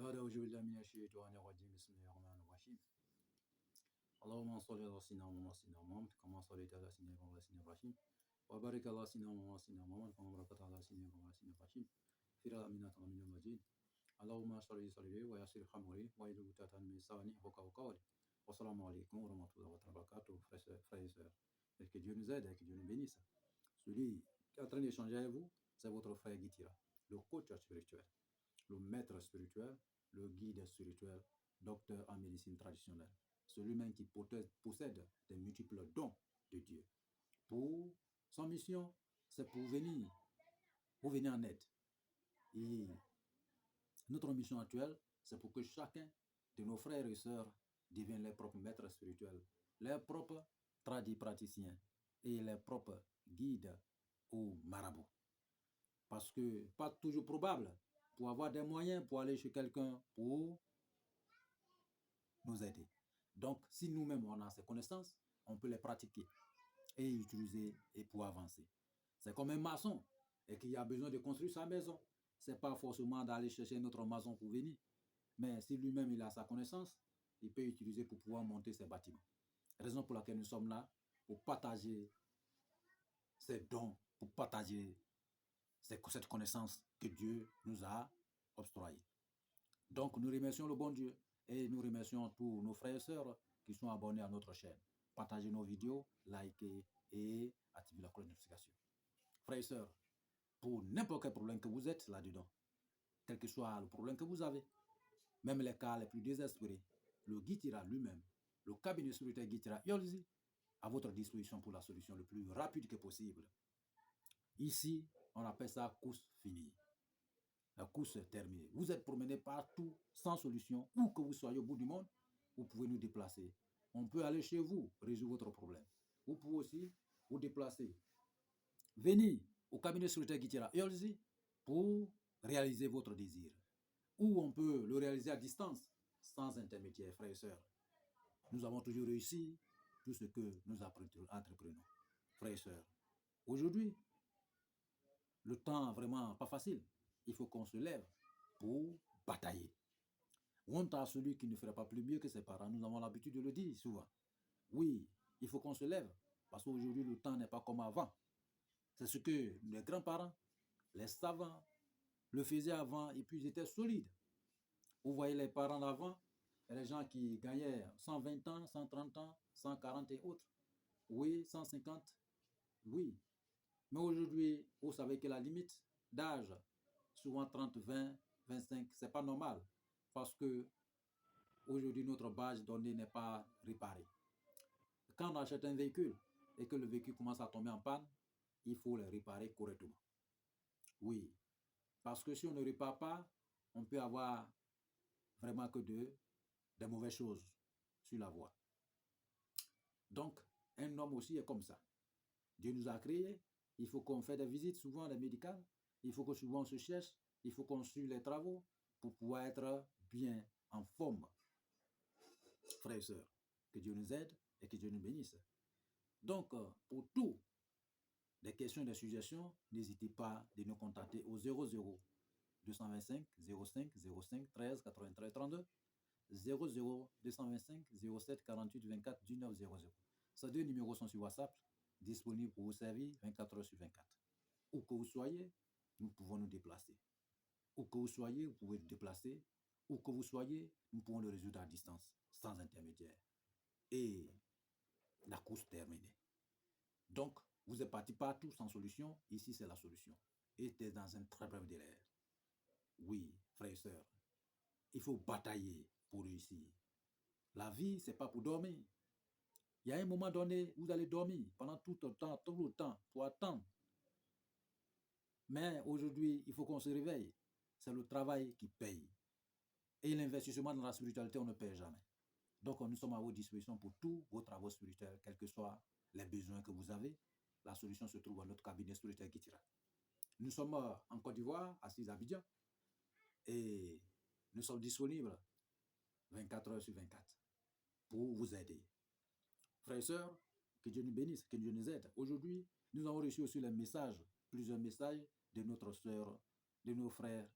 أعوذ بالله من الشيطان الرجيم بسم الله الرحمن الرحيم اللهم صل على سيدنا محمد كما صليت على سيدنا إبراهيم وبارك على سيدنا محمد كما باركت على سيدنا إبراهيم في العالمين حميد مجيد اللهم اشرح لي صدري ويسر لي أمري واحلل عقدة من لساني يفقهوا قولي والسلام عليكم ورحمة الله وبركاته frères et sœurs. Et que Dieu nous aide et que Dieu nous bénisse. Celui qui est en train d'échanger avec vous, c'est votre frère Guitira, le coach spirituel, le maître spirituel, le guide spirituel, docteur en médecine traditionnelle, celui-même qui possède des multiples dons de Dieu. Pour son mission, c'est pour venir en aide. Et notre mission actuelle, c'est pour que chacun de nos frères et sœurs devienne leurs propres maîtres spirituels, leurs propres praticiens et leurs propres guides ou marabouts. Parce que pas toujours probable pour avoir des moyens pour aller chez quelqu'un pour nous aider. Donc, si nous-mêmes on a ces connaissances, on peut les pratiquer et utiliser et pour avancer. C'est comme un maçon et qui a besoin de construire sa maison. C'est pas forcément d'aller chercher notre maçon pour venir. Mais si lui-même il a sa connaissance, il peut utiliser pour pouvoir monter ses bâtiments. Raison pour laquelle nous sommes là, pour partager ces dons, pour partager cette connaissance que Dieu nous a octroyée. Donc nous remercions le bon Dieu et nous remercions tous nos frères et sœurs qui sont abonnés à notre chaîne. Partagez nos vidéos, likez et activez la cloche de notification. Frères et sœurs, pour n'importe quel problème que vous êtes là-dedans, quel que soit le problème que vous avez, même les cas les plus désespérés, le Guitira lui-même, le cabinet spirituel Guitira Yolzi, à votre disposition pour la solution le plus rapide que possible. Ici, on appelle ça course finie. La course est terminée. Vous êtes promené partout sans solution, où que vous soyez au bout du monde, vous pouvez nous déplacer. On peut aller chez vous, résoudre votre problème. Vous pouvez aussi vous déplacer. Venez au cabinet spirituel Guitira Yolzi pour réaliser votre désir. Ou on peut le réaliser à distance, sans intermédiaire, frères et sœurs. Nous avons toujours réussi tout ce que nous entreprenons. Frères et sœurs, aujourd'hui, le temps vraiment pas facile. Il faut qu'on se lève pour batailler. Honte à celui qui ne ferait pas plus mieux que ses parents. Nous avons l'habitude de le dire souvent. Oui, il faut qu'on se lève parce qu'aujourd'hui, le temps n'est pas comme avant. C'est ce que les grands-parents, les savants le faisaient avant et puis ils étaient solides. Vous voyez les parents d'avant, les gens qui gagnaient 120 ans, 130 ans, 140 et autres. Oui, 150, oui. Mais aujourd'hui, vous savez que la limite d'âge, souvent 30, 20, 25, c'est pas normal. Parce que aujourd'hui, notre base donnée n'est pas réparée. Quand on achète un véhicule et que le véhicule commence à tomber en panne, il faut le réparer correctement. Oui. Parce que si on ne répare pas, on peut avoir vraiment que des mauvaises choses sur la voie. Donc, un homme aussi est comme ça. Dieu nous a créés. Il faut qu'on fasse des visites, souvent les médicales. Il faut que souvent on se cherche. Il faut qu'on suive les travaux pour pouvoir être bien en forme. Frères et sœurs, que Dieu nous aide et que Dieu nous bénisse. Donc, pour tout, des questions et des suggestions, n'hésitez pas de nous contacter au 00 225 05 05 13 93 32 00 225 07 48 24 19 00. Ces deux numéros sont sur WhatsApp, disponibles pour vous servir 24 heures sur 24. Où que vous soyez, nous pouvons nous déplacer. Où que vous soyez, vous pouvez nous déplacer. Où que vous soyez, nous pouvons le résoudre à distance, sans intermédiaire. Et la course terminée. Donc, vous êtes parti partout sans solution. Ici, c'est la solution. Et c'est dans un très bref délai. Oui, frères et sœurs, il faut batailler pour réussir. La vie, ce n'est pas pour dormir. Il y a un moment donné, vous allez dormir pendant tout le temps, pour attendre. Mais aujourd'hui, il faut qu'on se réveille. C'est le travail qui paye. Et l'investissement dans la spiritualité, on ne paye jamais. Donc, nous sommes à votre disposition pour tous vos travaux spirituels, quels que soient les besoins que vous avez. La solution se trouve dans notre cabinet spirituel Guitira. Nous sommes en Côte d'Ivoire, assis à Abidjan, et nous sommes disponibles 24 heures sur 24 pour vous aider. Frères et sœurs, que Dieu nous bénisse, que Dieu nous aide. Aujourd'hui, nous avons reçu aussi les messages, plusieurs messages de notre sœur, de nos frères.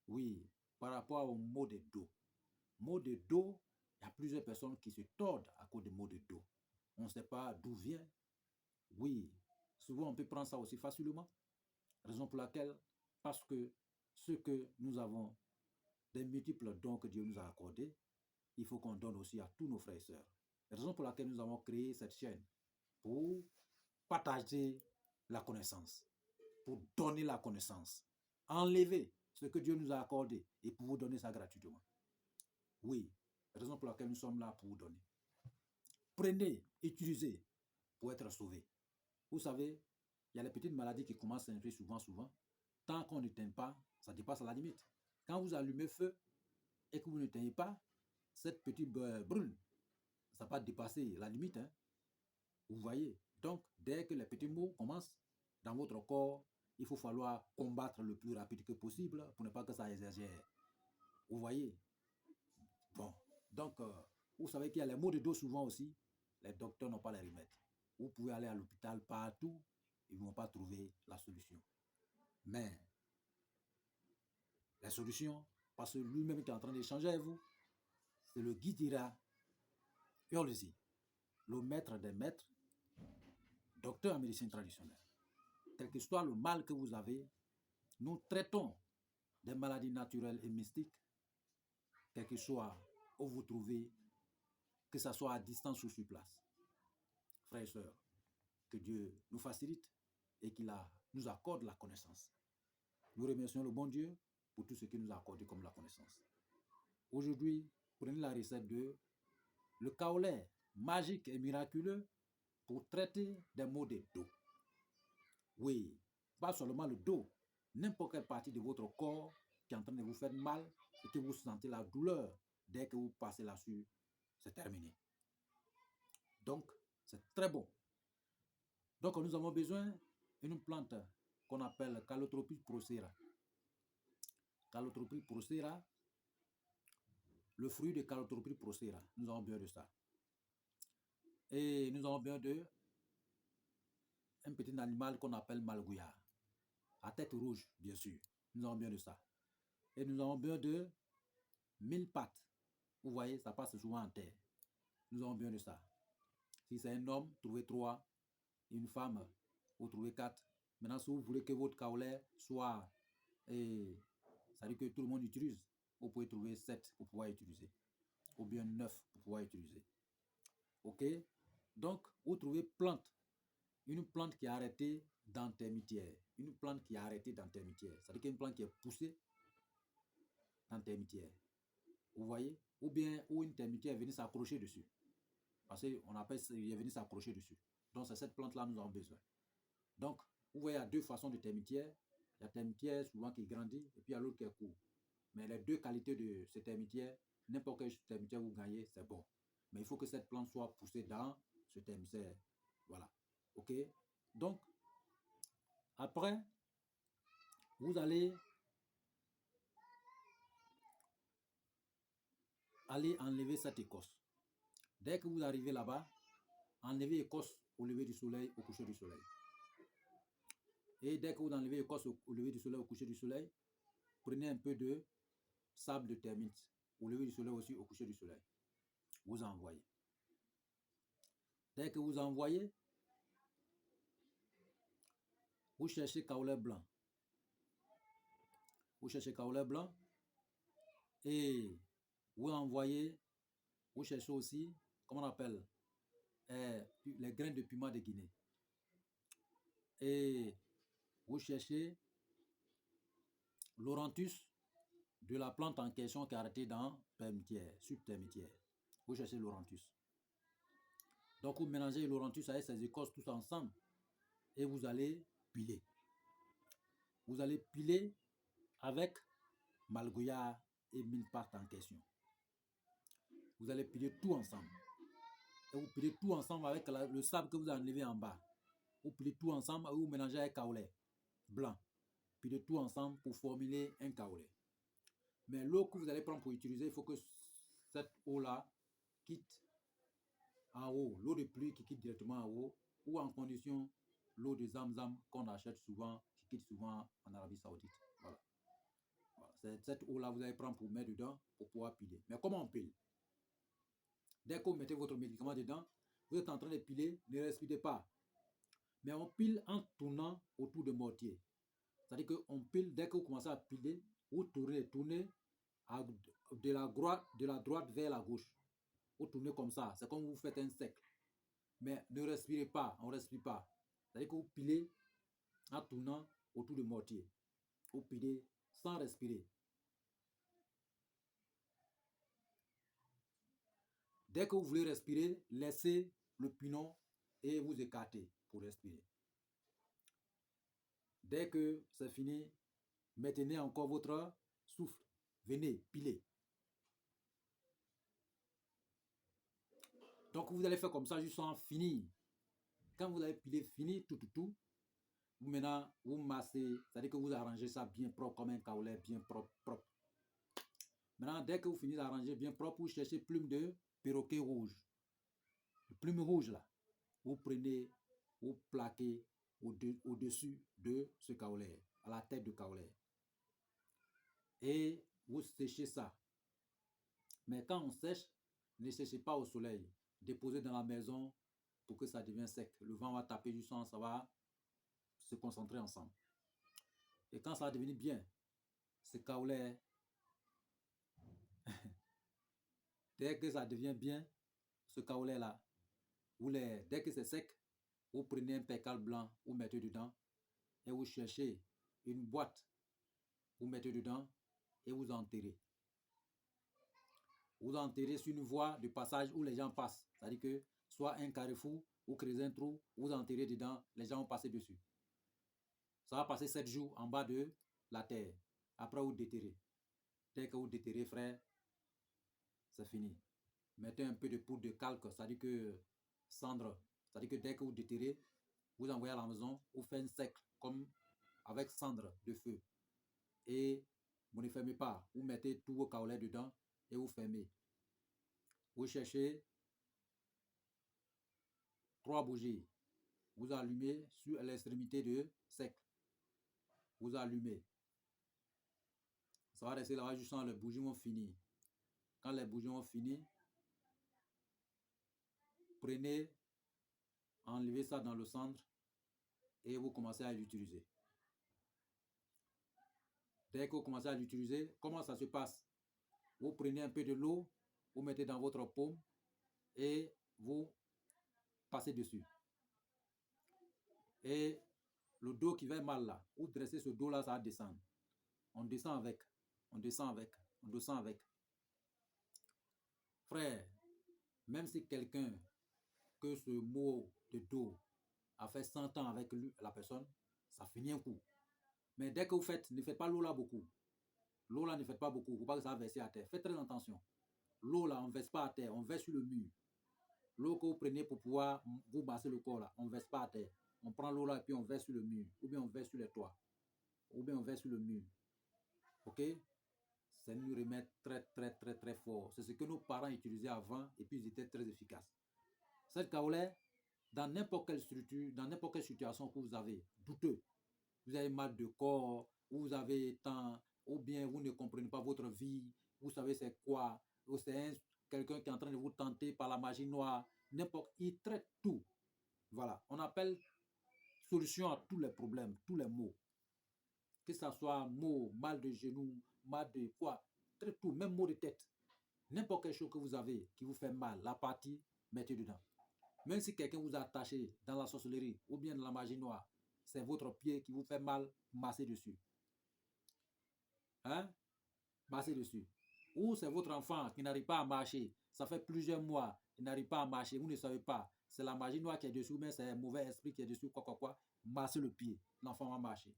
Oui, par rapport au mot de dos. Mot de dos, il y a plusieurs personnes qui se tordent à cause des maux de dos. On ne sait pas d'où vient. Oui, souvent on peut prendre ça aussi facilement. Raison pour laquelle, parce que ce que nous avons, des multiples dons que Dieu nous a accordés, il faut qu'on donne aussi à tous nos frères et sœurs. Raison pour laquelle nous avons créé cette chaîne, pour partager la connaissance, pour donner la connaissance, enlever ce que Dieu nous a accordé et pour vous donner ça gratuitement. Oui, raison pour laquelle nous sommes là pour vous donner. Prenez, utilisez pour être sauvé. Vous savez, il y a les petites maladies qui commencent à entrer souvent. Tant qu'on n'éteint pas, ça dépasse la limite. Quand vous allumez feu et que vous n'éteignez pas, cette petite brûle, ça va dépasser la limite. Hein? Vous voyez. Donc, dès que les petits maux commencent dans votre corps, il faut falloir combattre le plus rapide que possible pour ne pas que ça exagère. Vous voyez. Bon. Donc, vous savez qu'il y a les maux de dos souvent aussi. Les docteurs n'ont pas les remèdes. Vous pouvez aller à l'hôpital partout, ils ne vont pas trouver la solution. Mais la solution, parce que lui-même qui est en train d'échanger avec vous, c'est le guide ira, Urlesi, le maître des maîtres, docteur en médecine traditionnelle. Quel que soit le mal que vous avez, nous traitons des maladies naturelles et mystiques, quel que soit où vous trouvez, que ce soit à distance ou sur place. Frères et sœurs, que Dieu nous facilite et qu'il nous accorde la connaissance. Nous remercions le bon Dieu pour tout ce qu'il nous a accordé comme la connaissance. Aujourd'hui, prenez la recette de le kaolin magique et miraculeux pour traiter des maux de dos. Oui, pas seulement le dos, n'importe quelle partie de votre corps qui est en train de vous faire mal et que vous sentez la douleur dès que vous passez là-dessus, c'est terminé. Donc, c'est très bon. Donc, nous avons besoin d'une plante qu'on appelle Calotropis procera. Calotropis procera, le fruit de Calotropis procera, nous avons besoin de ça. Et nous avons besoin de un petit animal qu'on appelle malgouya, à tête rouge, bien sûr. Nous avons besoin de ça. Et nous avons besoin de 1000 pattes. Vous voyez, ça passe souvent en terre. Nous avons besoin de ça. Si c'est un homme, trouvez 3. Une femme, vous trouvez 4. Maintenant, si vous voulez que votre kaolin soit, ça dit que tout le monde utilise, vous pouvez trouver 7 pour pouvoir utiliser. Ou bien 9 pour pouvoir utiliser. Ok? Donc, vous trouvez plante. Une plante qui est arrêtée dans termitière. Une plante qui est arrêtée dans termitière. C'est-à-dire qu'une plante qui est poussée dans termitière. Vous voyez? Ou bien où une termitière est venue s'accrocher dessus. Parce qu'on appelle ça, il est venu s'accrocher dessus. Donc, c'est cette plante-là que nous avons besoin. Donc, vous voyez, il y a deux façons de termitière. Il y a la termitière souvent qui grandit et puis il y a l'autre qui est court. Mais les deux qualités de ces termitières, n'importe quelle termitière vous gagnez, c'est bon. Mais il faut que cette plante soit poussée dans ce termitière. Voilà. OK? Donc, après, vous allez enlever cette écorce. Dès que vous arrivez là-bas, enlevez l'écorce au lever du soleil, au coucher du soleil. Et dès que vous enlevez l'écorce au lever du soleil, au coucher du soleil, prenez un peu de sable de termite au lever du soleil aussi, au coucher du soleil. Vous envoyez. Dès que vous envoyez, vous cherchez kaolin blanc. Vous cherchez kaolin blanc et vous envoyez, vous cherchez aussi, comment on appelle, les graines de piment de Guinée. Et vous cherchez l'orantus de la plante en question qui est arrêtée dans termitière, subtermitière. Vous cherchez l'orantus. Donc vous mélangez l'orantus avec ces écorces tous ensemble et vous allez piler. Vous allez piler avec malgouya et 1000 pattes en question. Vous allez piler tout ensemble. Et vous pilez tout ensemble avec le sable que vous avez enlevé en bas. Vous pilez tout ensemble et vous mélangez avec kaolin blanc. Pilez tout ensemble pour formuler un kaolin. Mais l'eau que vous allez prendre pour utiliser, il faut que cette eau-là quitte en haut. L'eau de pluie qui quitte directement en haut. Ou en condition, l'eau de Zamzam qu'on achète souvent, qui quitte souvent en Arabie Saoudite. Voilà. Cette eau-là, vous allez prendre pour mettre dedans pour pouvoir piler. Mais comment on pile? Dès que vous mettez votre médicament dedans, vous êtes en train de piler, ne respirez pas. Mais on pile en tournant autour de mortier. C'est-à-dire qu'on pile, dès que vous commencez à piler, vous tournez de la droite vers la gauche. Vous tournez comme ça, c'est comme vous faites un cercle. Mais ne respirez pas, on ne respire pas. C'est-à-dire que vous pilez en tournant autour du mortier. Vous pilez sans respirer. Dès que vous voulez respirer, laissez le pilon et vous écartez pour respirer. Dès que c'est fini, maintenez encore votre souffle. Venez, pilez. Donc vous allez faire comme ça jusqu'à finir. Quand vous avez pilé fini, tout, vous maintenant, vous massez, c'est-à-dire que vous arrangez ça bien propre, comme un kaolin bien propre. Maintenant, dès que vous finissez d'arranger bien propre, vous cherchez plume de perroquet rouge. Le plume rouge là, vous prenez, vous plaquez au-dessus de ce kaolin, à la tête du kaolin. Et vous séchez ça. Mais quand on sèche, ne séchez pas au soleil. Déposez dans la maison pour que ça devienne sec. Le vent va taper du sang, ça va se concentrer ensemble. Et quand ça va devenir bien, ce kaolin, dès que ça devient bien, ce kaolin là, dès que c'est sec, vous prenez un percal blanc, vous mettez dedans et vous cherchez une boîte, vous mettez dedans et vous enterrez. Vous enterrez sur une voie de passage où les gens passent. C'est-à-dire que soit un carrefour, vous créez un trou, vous enterrez dedans, les gens vont passer dessus. Ça va passer 7 jours en bas de la terre. Après, vous déterrez. Dès que vous déterrez, frère, c'est fini. Mettez un peu de poudre de calque, c'est-à-dire que cendre. C'est-à-dire que dès que vous déterrez, vous envoyez à la maison, vous faites un cercle comme avec cendre de feu. Et vous ne fermez pas. Vous mettez tous vos kaolins dedans et vous fermez. Vous cherchez 3 bougies. Vous allumez sur l'extrémité de sec. Vous allumez. Ça va rester là jusqu'à les bougies vont finir. Quand les bougies vont finir, prenez, enlevez ça dans le centre et vous commencez à l'utiliser. Dès que vous commencez à l'utiliser, comment ça se passe? Vous prenez un peu de l'eau, vous mettez dans votre paume et vous passez dessus. Et le dos qui va mal là, vous dressez ce dos là, ça va descendre. On descend avec, on descend avec, on descend avec. Frère, même si quelqu'un que ce mot de dos a fait 100 ans avec lui, la personne, ça finit un coup. Mais dès que vous faites, ne faites pas l'eau là beaucoup. L'eau là, ne faites pas beaucoup. Il ne faut pas que ça va verser à terre. Faites très attention. L'eau là, on ne verse pas à terre. On verse sur le mur. L'eau que vous prenez pour pouvoir vous masser le corps là, on ne verse pas à terre. On prend l'eau là et puis on verse sur le mur. Ou bien on verse sur les toits. Ou bien on verse sur le mur. Ok? C'est un remède très fort. C'est ce que nos parents utilisaient avant et puis ils étaient très efficaces. Cette kaolin, dans n'importe quelle structure, dans n'importe quelle situation que vous avez, douteux, vous avez mal de corps, vous avez temps, ou bien vous ne comprenez pas votre vie, vous savez c'est quoi, ou c'est quelqu'un qui est en train de vous tenter par la magie noire, n'importe, il traite tout. Voilà, on appelle solution à tous les problèmes, tous les maux. Que ce soit maux, mal de genou, mal de quoi, traite tout, même maux de tête. N'importe quelle chose que vous avez qui vous fait mal, la partie, mettez dedans. Même si quelqu'un vous a attaché dans la sorcellerie ou bien dans la magie noire, c'est votre pied qui vous fait mal, massez dessus. Hein? Massez dessus. Ou c'est votre enfant qui n'arrive pas à marcher. Ça fait plusieurs mois, il n'arrive pas à marcher. Vous ne savez pas. C'est la magie noire qui est dessus, mais c'est un mauvais esprit qui est dessus, quoi. Massez le pied. L'enfant va marcher.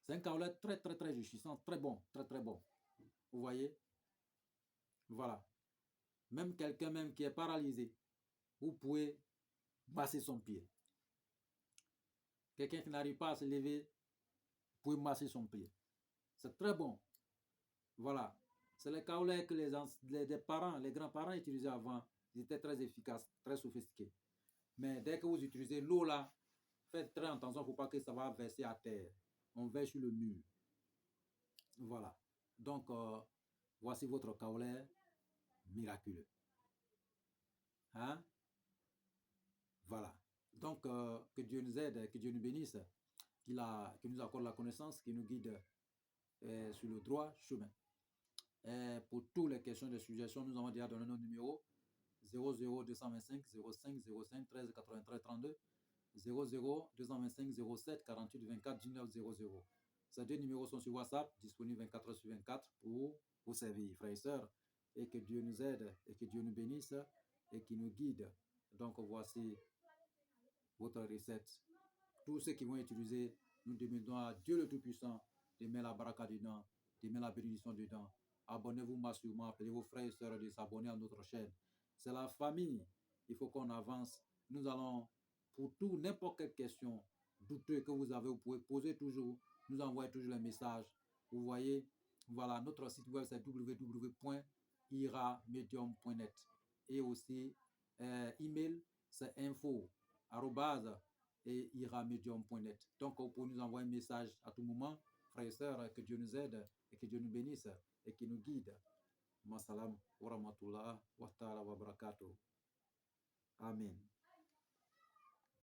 C'est un kaolin très jouissant, très bon, très bon. Vous voyez? Voilà. Même quelqu'un même qui est paralysé, vous pouvez masser son pied. Quelqu'un qui n'arrive pas à se lever, vous pouvez masser son pied. C'est très bon. Voilà. C'est les kaolins que les parents, les grands-parents utilisaient avant. Ils étaient très efficaces, très sophistiqués. Mais dès que vous utilisez l'eau là, faites très attention pour pas que ça va verser à terre. On verse sur le mur. Voilà. Donc, voici votre kaolin miraculeux. Hein? Voilà. Donc, que Dieu nous aide, que Dieu nous bénisse, qu'il nous accorde la connaissance, qu'il nous guide sur le droit chemin. Et pour toutes les questions de suggestions, nous avons déjà donné nos numéros 00 225 05 05 13 93 32 00 225 07 48 24 19 00. Ces deux numéros sont sur WhatsApp, disponibles 24 heures sur 24 pour vous servir, frères et sœurs. Et que Dieu nous aide, et que Dieu nous bénisse, et qu'il nous guide. Donc, voici votre recette. Tous ceux qui vont utiliser, nous demandons à Dieu le Tout-Puissant de mettre la baraka dedans, de mettre la bénédiction dedans. Abonnez-vous massivement, appelez vos frères et sœurs de s'abonner à notre chaîne. C'est la famille. Il faut qu'on avance. Nous allons, pour tout, n'importe quelle question douteuse que vous avez, vous pouvez poser toujours. Nous envoyez toujours les messages. Vous voyez, voilà, notre site web c'est www.iramedium.net. Et aussi, email, c'est info@iramedium.net. Donc, vous pouvez nous envoyer un message à tout moment. Frères et sœurs, que Dieu nous aide et que Dieu nous bénisse et qu'il nous guide. Masalam wa rahmatullah wa ta'ala wa barakatuh. Amen.